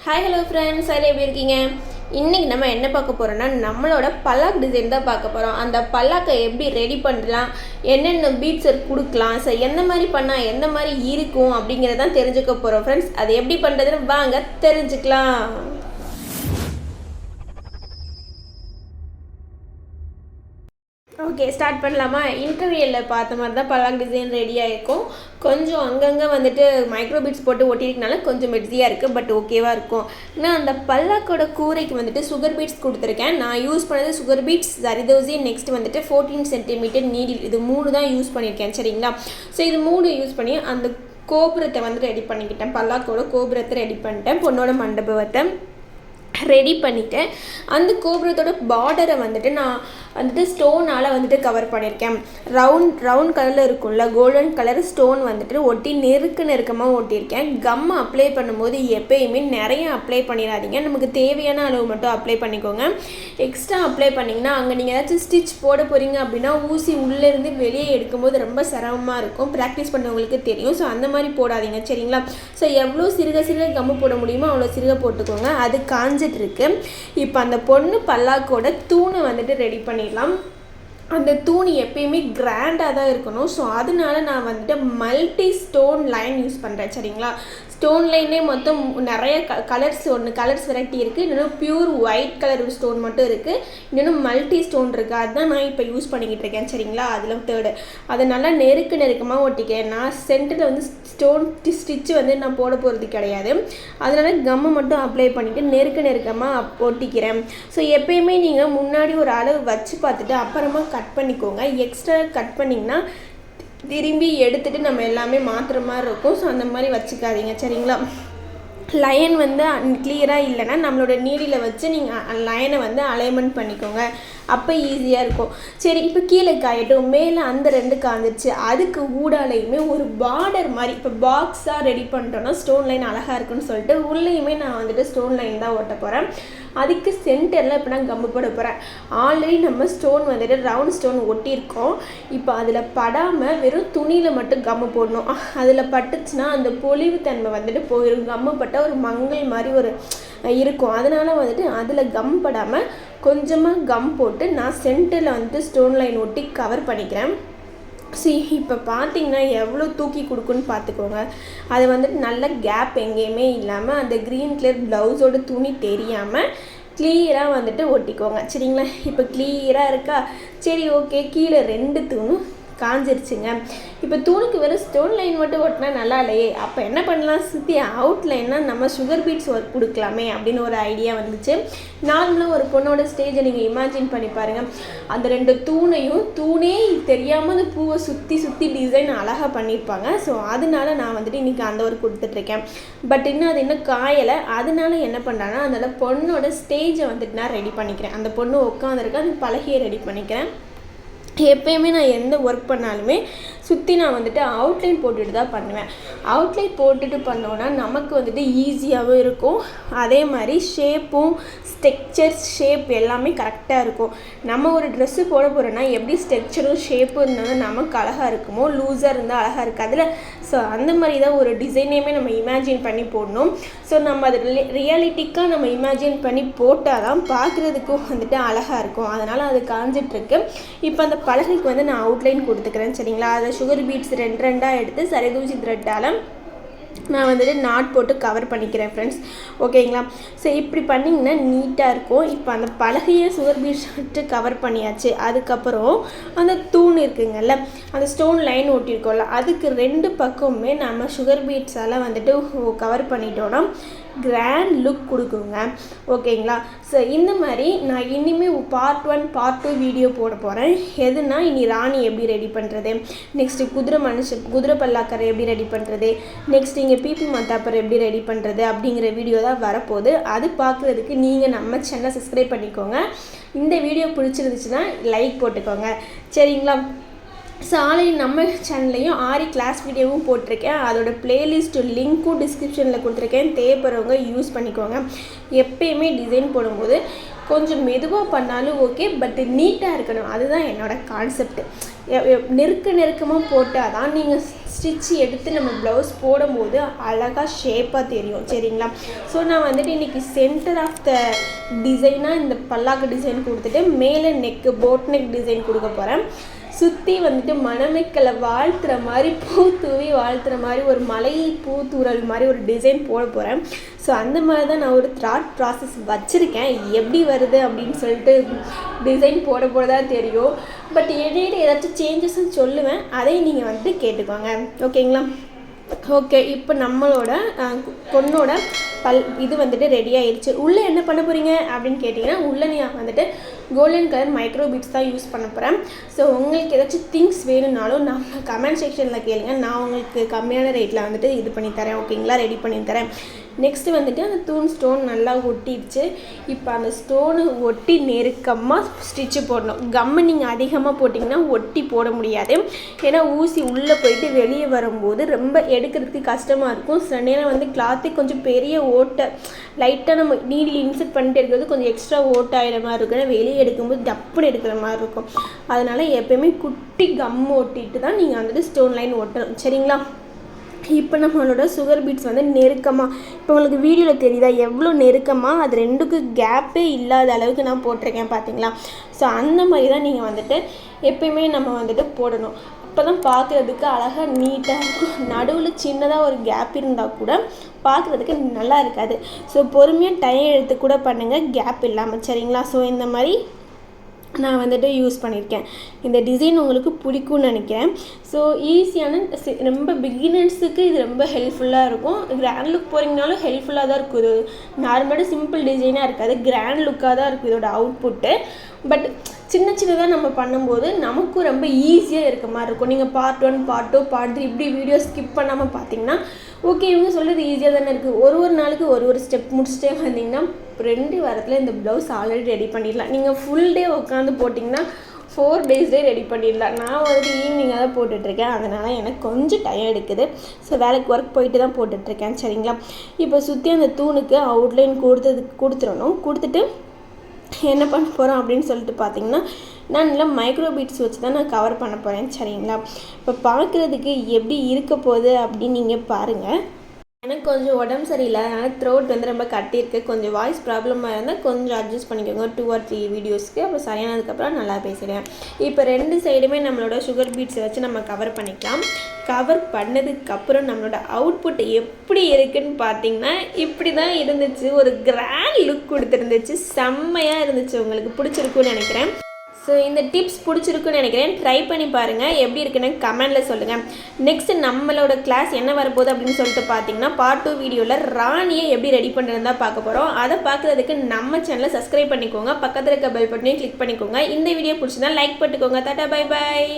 Hi hello friends, அதில் எப்படி இருக்கீங்க? இன்றைக்கி நம்ம என்ன பார்க்க போகிறோன்னா நம்மளோட பல்லாக் டிசைன் தான் பார்க்க போகிறோம். அந்த பல்லாக்கை எப்படி ரெடி பண்ணலாம், என்னென்ன பீட்ஸ் கொடுக்கலாம், ஸோ எந்த மாதிரி பண்ணால் எந்த மாதிரி இருக்கும் அப்படிங்கிறதான் தெரிஞ்சுக்க போகிறோம் ஃப்ரெண்ட்ஸ். அது எப்படி பண்ணுறதுன்னு வாங்க தெரிஞ்சுக்கலாம். ஓகே, ஸ்டார்ட் பண்ணலாமா? இன்டர்வியூவில் பார்த்த மாதிரி தான் பல்லாக் டிசைன் ரெடியாக இருக்கும். கொஞ்சம் அங்கங்கே வந்துட்டு மைக்ரோ பீட்ஸ் போட்டு ஒட்டியிருக்கனால கொஞ்சம் மெட்ஸியாக இருக்குது, பட் ஓகேவாக இருக்கும். நான் அந்த பல்லாக்கோட கூரைக்கு வந்துட்டு சுகர் பீட்ஸ் கொடுத்துருக்கேன். நான் யூஸ் பண்ணது சுகர் பீட்ஸ், ஜரிதோசி, நெக்ஸ்ட் வந்துட்டு 14 சென்டிமீட்டர் நீடில். இது 3 தான் யூஸ் பண்ணியிருக்கேன், சரிங்களா? ஸோ இது 3 யூஸ் பண்ணி அந்த கோபுரத்தை வந்து ரெடி பண்ணிக்கிட்டேன். பல்லாக்கோட கோபுரத்தை ரெடி பண்ணிட்டேன். பொண்ணோட மண்டபத்தை ரெடி பண்ணிவிட்டேன். அந்த கோபுரத்தோட பார்டரை வந்துட்டு நான் வந்துட்டு ஸ்டோனால் வந்துட்டு கவர் பண்ணியிருக்கேன். ரவுண்ட் கலரில் இருக்கும்ல, கோல்டன் கலர் ஸ்டோன் வந்துட்டு ஒட்டி நெருக்கமாக ஒட்டியிருக்கேன். கம் அப்ளை பண்ணும்போது எப்பயுமே நிறைய அப்ளை பண்ணிடாதீங்க. நமக்கு தேவையான அளவு மட்டும் அப்ளை பண்ணிக்கோங்க. எக்ஸ்ட்ரா அப்ளை பண்ணிங்கன்னா அங்கே நீங்கள் ஏதாச்சும் ஸ்டிச் போட போகிறீங்க அப்படின்னா ஊசி உள்ளேருந்து வெளியே எடுக்கும்போது ரொம்ப சிரமமாக இருக்கும். ப்ராக்டிஸ் பண்ணவங்களுக்கு தெரியும். ஸோ அந்த மாதிரி போடாதீங்க, சரிங்களா? ஸோ எவ்வளோ சிறுக கம்மு போட முடியுமோ அவ்வளோ சிறுக போட்டுக்கோங்க. அது இருக்கு. இப்போ அந்த பொண்ணு பல்லாக்கோட தூணை வந்துட்டு ரெடி பண்ணிடலாம். அந்த தூணி எப்பயுமே கிராண்டாக தான் இருக்கணும். ஸோ அதனால நான் வந்துட்டு மல்டி ஸ்டோன் லைன் யூஸ் பண்ணுறேன், சரிங்களா? ஸ்டோன் லைனே மொத்தம் நிறைய கலர்ஸ் வெரைட்டி இருக்குது. இன்னொன்று பியூர் ஒயிட் கலர் ஸ்டோன் மட்டும் இருக்குது. இன்னொன்று மல்டி ஸ்டோன் இருக்குது. அதுதான் நான் இப்போ யூஸ் பண்ணிக்கிட்டு இருக்கேன், சரிங்களா? அதில் தேர்டு அதை நல்லா நெருக்கமாக ஒட்டிக்கிறேன். நான் சென்டரில் வந்து ஸ்டோன் ஸ்டிச்சு வந்து நான் போட போகிறது கிடையாது. அதனால கம்மை மட்டும் அப்ளை பண்ணிவிட்டு நெருக்கமாக ஒட்டிக்கிறேன். ஸோ எப்பயுமே நீங்கள் முன்னாடி ஒரு அளவு வச்சு பார்த்துட்டு அப்புறமா கட் பண்ணிக்கோங்க. எக்ஸ்ட்ரா கட் பண்ணிங்கன்னா திரும்பி எடுத்துகிட்டு நம்ம எல்லாமே மாற்றுற மாதிரி இருக்கும். ஸோ அந்த மாதிரி வச்சுக்காதீங்க, சரிங்களா? லைன் வந்து கிளியராக இல்லைன்னா நம்மளோட நீடியில் வச்சு நீங்கள் லைனை வந்து அலைன்மெண்ட் பண்ணிக்கோங்க. அப்போ ஈஸியாக இருக்கும். சரி, இப்போ கீழே காயட்டும். மேலே அந்த 2 காஞ்சிருச்சு. அதுக்கு ஊடாலையுமே ஒரு பார்டர் மாதிரி இப்போ பாக்ஸாக ரெடி பண்ணிட்டோன்னா ஸ்டோன் லைன் அழகாக இருக்குன்னு சொல்லிட்டு உள்ளேயுமே நான் வந்துட்டு ஸ்டோன் லைன் தான் ஓட்ட போகிறேன். அதுக்கு சென்டரில் இப்போ நான் கம்மு போட போகிறேன். ஆல்ரெடி நம்ம ஸ்டோன் வந்துட்டு ரவுண்ட் ஸ்டோன் ஒட்டியிருக்கோம். இப்போ அதில் படாமல் வெறும் துணியில் மட்டும் கம்மு போடணும். அதில் பட்டுச்சுன்னா அந்த பொலிவுத்தன்மை வந்துட்டு போயிடும். கம்மு பட்டால் ஒரு மங்கள் மாதிரி ஒரு இருக்கும். அதனால் வந்துட்டு அதில் கம் படாமல் கொஞ்சமாக கம் போட்டு நான் சென்டரில் வந்துட்டு ஸ்டோன் லைன் ஒட்டி கவர் பண்ணிக்கிறேன். இப்போ பார்த்தீங்கன்னா எவ்வளோ தூக்கி கொடுக்குன்னு பார்த்துக்கோங்க. அது வந்துட்டு நல்ல கேப் எங்கேயுமே இல்லாமல் அந்த க்ரீன் கலர் ப்ளவுஸோட துணி தெரியாமல் கிளியராக வந்துட்டு ஒட்டிக்கோங்க, சரிங்களா? இப்போ கிளியராக இருக்கா? சரி, ஓகே. கீழே 2 தூணும் காஞ்சிருச்சுங்க. இப்போ தூணுக்கு வெறும் ஸ்டோன் லைன் மட்டும் ஓட்டினா நல்லா இல்லையே. அப்போ என்ன பண்ணலாம், சுற்றி அவுட்லைனாக நம்ம சுகர் பீட்ஸ் ஒர்க் கொடுக்கலாமே அப்படின்னு ஒரு ஐடியா வந்துச்சு. நார்மலாக ஒரு பொண்ணோட ஸ்டேஜை நீங்கள் இமேஜின் பண்ணி பாருங்கள். அந்த 2 தூணே தெரியாமல் அந்த பூவை சுற்றி டிசைன் அழகாக பண்ணியிருப்பாங்க. ஸோ அதனால நான் வந்துட்டு இன்றைக்கி அந்த ஒர்க் கொடுத்துட்ருக்கேன். பட் இன்னும் அது இன்னும் காயலை. அதனால என்ன பண்ணுறேன்னா அதனால் பொண்ணோட ஸ்டேஜை வந்துட்டு நான் ரெடி பண்ணிக்கிறேன். அந்த பொண்ணு உட்காந்துருக்க அந்த பலகையை ரெடி பண்ணிக்கிறேன். எப்பயுமே நான் எந்த ஒர்க் பண்ணாலுமே சுற்றி நான் வந்துட்டு அவுட்லைன் போட்டுட்டு தான் பண்ணுவேன். அவுட்லைன் போட்டுட்டு பண்ணோன்னா நமக்கு வந்துட்டு ஈஸியாகவும் இருக்கும். அதே மாதிரி ஷேப்பும் ஸ்ட்ரக்சர் ஷேப் எல்லாமே கரெக்டாக இருக்கும். நம்ம ஒரு ட்ரெஸ்ஸு போட போகிறோன்னா எப்படி ஸ்ட்ரக்சரும் ஷேப்பும் இருந்தாலும் நமக்கு அழகாக இருக்குமோ, லூஸாக இருந்தால் அழகாக இருக்காதுல்ல. ஸோ அந்த மாதிரி தான் ஒரு டிசைனையுமே நம்ம இமேஜின் பண்ணி போடணும். ஸோ நம்ம அது ரியாலிட்டிக்காக நம்ம இமேஜின் பண்ணி போட்டால் தான் பார்க்குறதுக்கும் வந்துட்டு அழகாக இருக்கும். அதனால் அது காஞ்சிட்ருக்கு. இப்போ அந்த பலகைக்கு வந்து நான் அவுட்லைன் கொடுத்துக்கிறேன், சரிங்களா? அதை சுகர் பீட்ஸ் 2 எடுத்து சரிதூசி த்ரெட்டால் நான் வந்துட்டு நாட் போட்டு கவர் பண்ணிக்கிறேன் ஃப்ரெண்ட்ஸ், ஓகேங்களா? ஸோ இப்படி பண்ணிங்கன்னா நீட்டாக இருக்கும். இப்போ அந்த பலகையை சுகர் பீட்ஸ் விட்டு கவர் பண்ணியாச்சு. அதுக்கப்புறம் அந்த தூண் இருக்குங்கல்ல, அந்த ஸ்டோன் லைன் ஒட்டியிருக்கோம்ல, அதுக்கு 2 பக்கமுமே நம்ம சுகர் பீட்ஸால் வந்துட்டு கவர் பண்ணிட்டோன்னா கிராண்ட் லுக் கொடுக்குங்க, ஓகேங்களா? ஸோ இந்த மாதிரி நான் இனிமேல் பார்ட் 1 பார்ட் 2 வீடியோ போட போகிறேன். எதுனா இனி ராணி எப்படி ரெடி பண்ணுறது, நெக்ஸ்ட்டு குதிரை பல்லாக்கரை எப்படி ரெடி பண்ணுறது, நெக்ஸ்ட் இங்கே பிபி மத்தாப்பர் எப்படி ரெடி பண்ணுறது அப்படிங்கிற வீடியோ தான் வரப்போகுது. அது பார்க்குறதுக்கு நீங்கள் நம்ம சேனலை சப்ஸ்கிரைப் பண்ணிக்கோங்க. இந்த வீடியோ பிடிச்சிருந்துச்சுன்னா லைக் போட்டுக்கோங்க, சரிங்களா? ஸோ ஆல்ரெடி நம்ம சேனல்லையும் ஆரி கிளாஸ் வீடியோவும் போட்டிருக்கேன். அதோட பிளேலிஸ்ட்டு லிங்க்கும் டிஸ்கிரிப்ஷனில் கொடுத்துருக்கேன். தேவைப்படுறவங்க யூஸ் பண்ணிக்கோங்க. எப்பயுமே டிசைன் போடும்போது கொஞ்சம் மெதுவாக பண்ணாலும் ஓகே, பட் நீட்டாக இருக்கணும். அதுதான் என்னோடய கான்செப்ட். நெருக்கமாக போட்டால் தான் நீங்கள் ஸ்டிச் எடுத்து நம்ம ப்ளவுஸ் போடும்போது அழகாக ஷேப்பாக தெரியும். சரிங்களா? ஸோ நான் வந்துட்டு இன்றைக்கி சென்டர் ஆஃப் த டிசைனாக இந்த பல்லாக்கு டிசைன் கொடுத்துட்டு மேலே நெக்கு போட் நெக் டிசைன் கொடுக்க போகிறேன். சுற்றி வந்துட்டு மணமக்களை வாழ்த்துற மாதிரி பூ தூவி வாழ்த்துற மாதிரி ஒரு மலை பூ தூரல் மாதிரி ஒரு டிசைன் போட போகிறேன். ஸோ அந்த மாதிரி தான் நான் ஒரு தாட் ப்ராசஸ் வச்சுருக்கேன். எப்படி வருது அப்படின்னு சொல்லிட்டு டிசைன் போட தான் தெரியும். பட் இடையில ஏதாச்சும் சேஞ்சஸ்ன்னு சொல்லுவேன், அதையும் நீங்கள் வந்துட்டு கேட்டுக்கோங்க. ஓகேங்களா? ஓகே, இப்போ நம்மளோட பொண்ணோட இது வந்துட்டு ரெடி ஆயிடுச்சு. உள்ளே என்ன பண்ண போகிறீங்க அப்படின்னு கேட்டிங்கன்னா, உள்ளே நான் வந்துட்டு கோல்டன் கலர் மைக்ரோ பீட்ஸ் தான் யூஸ் பண்ண போகிறேன். ஸோ உங்களுக்கு ஏதாச்சும் திங்ஸ் வேணும்னாலும் நம்ம கமெண்ட் செக்ஷனில் கேளுங்க, நான் உங்களுக்கு கம்மியான ரேட்டில் வந்துட்டு இது பண்ணி தரேன். ஓகேங்களா? ரெடி பண்ணி தரேன். நெக்ஸ்ட்டு வந்துட்டு அந்த தூண் ஸ்டோன் நல்லா ஒட்டிடுச்சு. இப்போ அந்த ஸ்டோனு ஒட்டி நெருக்கமாக ஸ்டிச்சு போடணும். கம்மு நீங்கள் அதிகமாக போட்டிங்கன்னா ஒட்டி போட முடியாது. ஏன்னா ஊசி உள்ளே போயிட்டு வெளியே வரும்போது ரொம்ப எடுக்கிறதுக்கு கஷ்டமாக இருக்கும். சில நேரம் வந்து கிளாத்தே கொஞ்சம் பெரிய ஓட்டை லைட்டாக நம்ம நீடில் இன்செர்ட் பண்ணிட்டு இருக்கிறது கொஞ்சம் எக்ஸ்ட்ரா ஓட்டாயிட மாதிரி இருக்கும். ஏன்னா வெளியே எடுக்கும்போது டப்புன்னு எடுக்கிற மாதிரி இருக்கும். அதனால் எப்போயுமே குட்டி கம் ஓட்டிட்டு தான் நீங்கள் வந்துட்டு ஸ்டோன் லைன் ஓட்டணும். சரிங்களா? இப்போ நம்மளோட சுகர் பீட்ஸ் வந்து நெருக்கமாக, இப்போ உங்களுக்கு வீடியோவில் தெரியுதா எவ்வளோ நெருக்கமாக, அது ரெண்டுக்கு கேப்பே இல்லாத அளவுக்கு நான் போட்டிருக்கேன். பார்த்தீங்களா? ஸோ அந்த மாதிரி தான் நீங்கள் வந்துட்டு எப்பயுமே நம்ம வந்துட்டு போடணும். அப்போ தான் பார்க்குறதுக்கு அழகாக நீட்டாக இருக்கும். நடுவில் சின்னதாக ஒரு கேப் இருந்தால் கூட பார்க்குறதுக்கு நல்லா இருக்காது. ஸோ பொறுமையாக டைம் எடுத்து கூட பண்ணுங்கள், கேப் இல்லாமல். சரிங்களா? ஸோ இந்த மாதிரி நான் வந்துட்டு யூஸ் பண்ணியிருக்கேன். இந்த டிசைன் உங்களுக்கு பிடிக்கும்னு நினைக்கிறேன். ஸோ ஈஸியான ரொம்ப பிகினர்ஸுக்கு இது ரொம்ப ஹெல்ப்ஃபுல்லாக இருக்கும். கிராண்ட் லுக் போகிறீங்கனாலும் ஹெல்ப்ஃபுல்லாக தான் இருக்கும். இது நார்மலாக சிம்பிள் டிசைனாக இருக்காது, கிராண்ட் லுக்காக தான் இருக்கும் இதோட அவுட்புட்டு. பட் சின்னதாக நம்ம பண்ணும்போது நமக்கும் ரொம்ப ஈஸியாக இருக்க மாதிரி இருக்கும். நீங்கள் பார்ட் 1 பார்ட் 2 பார்ட் 3 இப்படி வீடியோ ஸ்கிப் பண்ணாமல் பார்த்தீங்கன்னா ஓகே இவங்க சொல்கிறது ஈஸியாக தானே இருக்குது, ஒரு நாளுக்கு ஒரு ஸ்டெப் முடிச்சுட்டே வந்தீங்கன்னா 2 வாரத்தில் இந்த ப்ளவுஸ் ஆல்ரெடி ரெடி பண்ணிடலாம். நீங்கள் ஃபுல் டே உட்காந்து போட்டிங்கன்னா 4 டேஸ்லேயே ரெடி பண்ணிடலாம். நான் வந்துட்டு ஈவினிங்காக தான் போட்டுட்ருக்கேன், அதனால் எனக்கு கொஞ்சம் டைம் எடுக்குது. ஸோ வேலைக்கு ஒர்க் போயிட்டு தான் போட்டுட்ருக்கேன். சரிங்களா? இப்போ சுற்றி அந்த தூணுக்கு அவுட்லைன் கொடுத்துடணும். கொடுத்துட்டு என்ன பண்ண போகிறோம் அப்படின்னு சொல்லிட்டு பார்த்தீங்கன்னா, நான் நல்லா மைக்ரோ பீட்ஸ் வச்சு தான் நான் கவர் பண்ண போகிறேன். சரிங்களா? இப்போ பார்க்குறதுக்கு எப்படி இருக்க போகுது அப்படின்னு நீங்கள் பாருங்கள். எனக்கு கொஞ்சம் உடம்பு சரியில்லை, அதனால் த்ரோட் வந்து ரொம்ப கட்டியிருக்கு. கொஞ்சம் வாய்ஸ் ப்ராப்ளமாக இருந்தால் கொஞ்சம் அட்ஜஸ்ட் பண்ணிக்கோங்க 2 or 3 வீடியோஸ்க்கு. அப்புறம் சரியானதுக்கப்புறம் நல்லா பேசிடுவேன். இப்போ 2 சைடுமே நம்மளோட சுகர் பீட்ஸை வச்சு நம்ம கவர் பண்ணிக்கலாம். கவர் பண்ணதுக்கப்புறம் நம்மளோட அவுட்புட் எப்படி இருக்குன்னு பார்த்தீங்கன்னா இப்படி தான் இருந்துச்சு. ஒரு கிராண்ட் லுக் கொடுத்துருந்துச்சு, செம்மையாக இருந்துச்சு. உங்களுக்கு பிடிச்சிருக்குன்னு நினைக்கிறேன். ஸோ இந்த டிப்ஸ் பிடிச்சிருக்குன்னு நினைக்கிறேன். ட்ரை பண்ணி பாருங்கள், எப்படி இருக்குன்னு கமெண்டில் சொல்லுங்கள். நெக்ஸ்ட் நம்மளோட கிளாஸ் என்ன வரப்போகுது அப்படின்னு சொல்லிட்டு பார்த்தீங்கன்னா, பார்ட் 2 வீடியோவில் ராணியை எப்படி ரெடி பண்ணுறதுன்னு தான் பார்க்க போகிறோம். அதை பார்க்குறதுக்கு நம்ம சேனலை சப்ஸ்கிரைப் பண்ணிக்கோங்க, பக்கத்தில் இருக்க பெல் பட்டனையும் கிளிக் பண்ணிக்கோங்க. இந்த வீடியோ பிடிச்சிருந்தா லைக் பண்ணிக்கோங்க. Tata, bye bye.